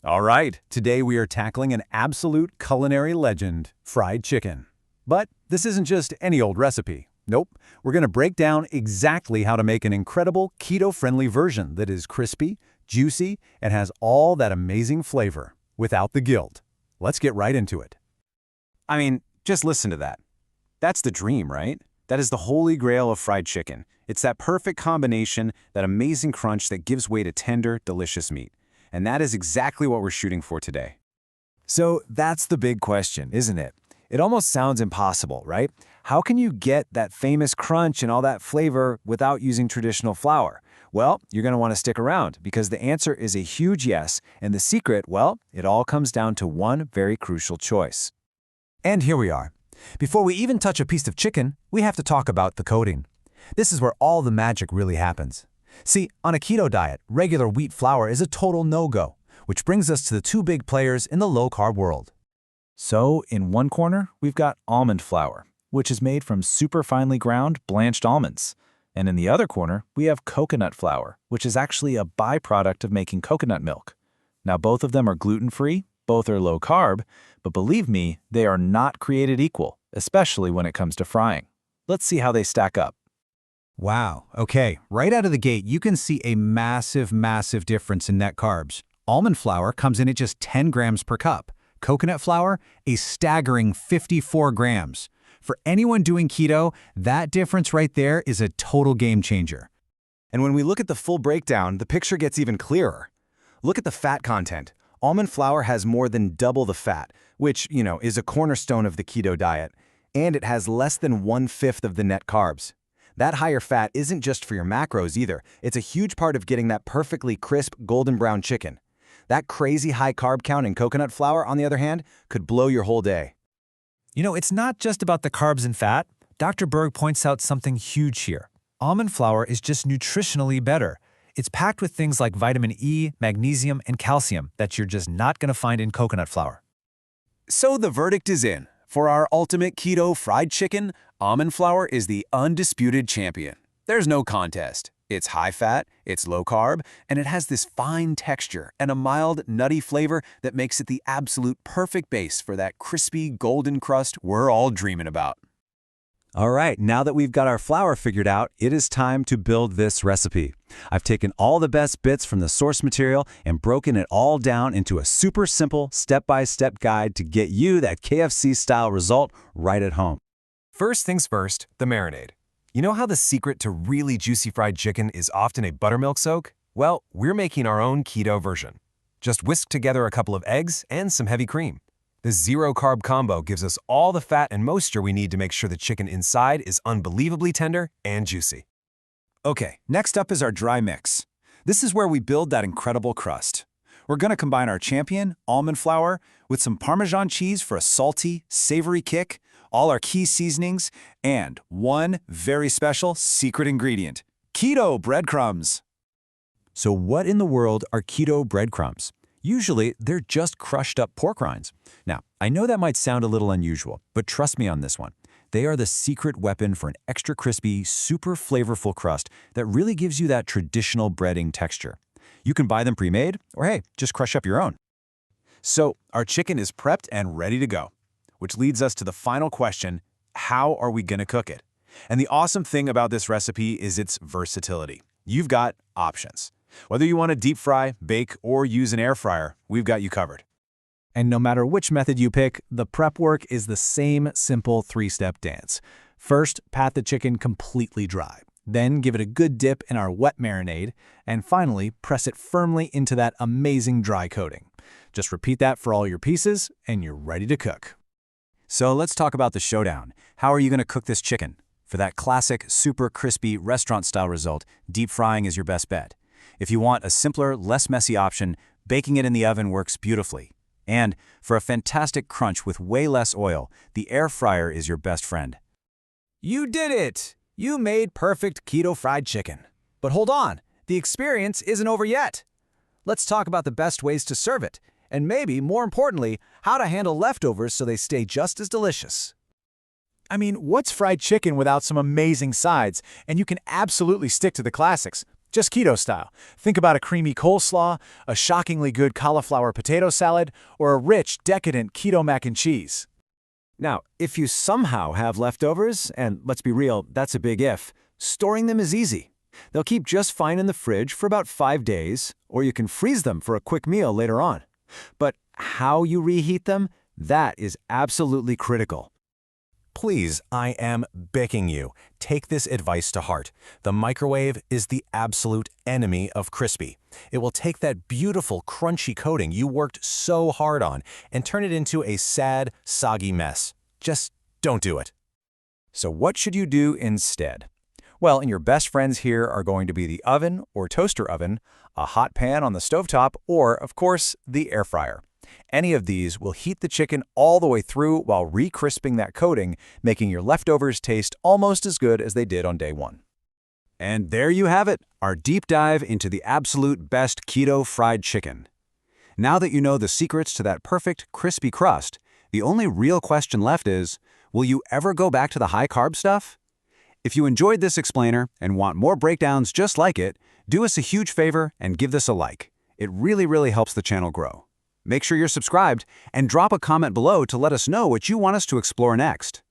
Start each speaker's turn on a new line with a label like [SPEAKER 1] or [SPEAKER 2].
[SPEAKER 1] All right, today we are tackling an absolute culinary legend, fried chicken. But this isn't just any old recipe. Nope, we're going to break down exactly how to make an incredible keto-friendly version that is crispy, juicy, and has all that amazing flavor, without the guilt. Let's get right into it.
[SPEAKER 2] I mean, just listen to that. That's the dream, right? That is the holy grail of fried chicken. It's that perfect combination, that amazing crunch that gives way to tender, delicious meat. And that is exactly what we're shooting for today.
[SPEAKER 3] So that's the big question, isn't it? It almost sounds impossible, right? How can you get that famous crunch and all that flavor without using traditional flour? Well, you're going to want to stick around because the answer is a huge yes, and the secret, well, it all comes down to one very crucial choice.
[SPEAKER 4] And here we are. Before we even touch a piece of chicken, we have to talk about the coating. This is where all the magic really happens. See, on a keto diet, regular wheat flour is a total no-go, which brings us to the two big players in the low-carb world.
[SPEAKER 3] So, in one corner, we've got almond flour, which is made from super finely ground blanched almonds. And in the other corner, we have coconut flour, which is actually a byproduct of making coconut milk. Now, both of them are gluten-free, both are low-carb, but believe me, they are not created equal, especially when it comes to frying. Let's see how they stack up.
[SPEAKER 4] Wow, okay, right out of the gate, you can see a massive difference in net carbs. Almond flour comes in at just 10 grams per cup. Coconut flour, a staggering 54 grams. For anyone doing keto, that difference right there is a total game changer.
[SPEAKER 2] And when we look at the full breakdown, the picture gets even clearer. Look at the fat content. Almond flour has more than double the fat, which, is a cornerstone of the keto diet. And it has less than 1/5 of the net carbs. That higher fat isn't just for your macros either. It's a huge part of getting that perfectly crisp golden brown chicken. That crazy high carb count in coconut flour, on the other hand, could blow your whole day.
[SPEAKER 4] You know, it's not just about the carbs and fat. Dr. Berg points out something huge here. Almond flour is just nutritionally better. It's packed with things like vitamin E, magnesium, and calcium that you're just not going to find in coconut flour.
[SPEAKER 1] So the verdict is in. For our ultimate keto fried chicken, almond flour is the undisputed champion. There's no contest. It's high fat, it's low carb, and it has this fine texture and a mild, nutty flavor that makes it the absolute perfect base for that crispy, golden crust we're all dreaming about.
[SPEAKER 4] All right, now that we've got our flour figured out, it is time to build this recipe. I've taken all the best bits from the source material and broken it all down into a super simple step-by-step guide to get you that KFC-style result right at home.
[SPEAKER 5] First things first, the marinade. You know how the secret to really juicy fried chicken is often a buttermilk soak? Well, we're making our own keto version. Just whisk together a couple of eggs and some heavy cream. This zero-carb combo gives us all the fat and moisture we need to make sure the chicken inside is unbelievably tender and juicy.
[SPEAKER 3] Okay, next up is our dry mix. This is where we build that incredible crust. We're going to combine our champion, almond flour, with some Parmesan cheese for a salty, savory kick, all our key seasonings, and one very special secret ingredient, keto breadcrumbs.
[SPEAKER 4] So what in the world are keto breadcrumbs? Usually, they're just crushed up pork rinds. Now, I know that might sound a little unusual, but trust me on this one. They are the secret weapon for an extra crispy, super flavorful crust that really gives you that traditional breading texture. You can buy them pre-made, or hey, just crush up your own.
[SPEAKER 2] So, our chicken is prepped and ready to go. Which leads us to the final question, how are we going to cook it? And the awesome thing about this recipe is its versatility. You've got options. Whether you want to deep fry, bake, or use an air fryer, we've got you covered.
[SPEAKER 4] And no matter which method you pick, the prep work is the same simple three-step dance. First, pat the chicken completely dry. Then give it a good dip in our wet marinade. And finally, press it firmly into that amazing dry coating. Just repeat that for all your pieces, and you're ready to cook.
[SPEAKER 3] So let's talk about the showdown. How are you going to cook this chicken? For that classic, super crispy restaurant-style result, deep frying is your best bet. If you want a simpler, less messy option, baking it in the oven works beautifully. And for a fantastic crunch with way less oil, the air fryer is your best friend.
[SPEAKER 4] You did it! You made perfect keto fried chicken. But hold on, the experience isn't over yet. Let's talk about the best ways to serve it, and maybe, more importantly, how to handle leftovers so they stay just as delicious.
[SPEAKER 3] I mean, what's fried chicken without some amazing sides? And you can absolutely stick to the classics.
[SPEAKER 2] just keto style. Think about a creamy coleslaw, a shockingly good cauliflower potato salad, or a rich, decadent keto mac and cheese.
[SPEAKER 4] Now, if you somehow have leftovers, and let's be real, that's a big if, storing them is easy. They'll keep just fine in the fridge for about 5 days, or you can freeze them for a quick meal later on. But how you reheat them, that is absolutely critical.
[SPEAKER 5] Please, I am begging you, take this advice to heart. The microwave is the absolute enemy of crispy. It will take that beautiful, crunchy coating you worked so hard on and turn it into a sad, soggy mess. Just don't do it.
[SPEAKER 4] So what should you do instead? Well, and your best friends here are going to be the oven or toaster oven, a hot pan on the stovetop, or, of course, the air fryer. Any of these will heat the chicken all the way through while re-crisping that coating, making your leftovers taste almost as good as they did on day one. And there you have it, our deep dive into the absolute best keto fried chicken. Now that you know the secrets to that perfect, crispy crust, the only real question left is, will you ever go back to the high-carb stuff? If you enjoyed this explainer and want more breakdowns just like it, do us a huge favor and give this a like. It really helps the channel grow. Make sure you're subscribed and drop a comment below to let us know what you want us to explore next.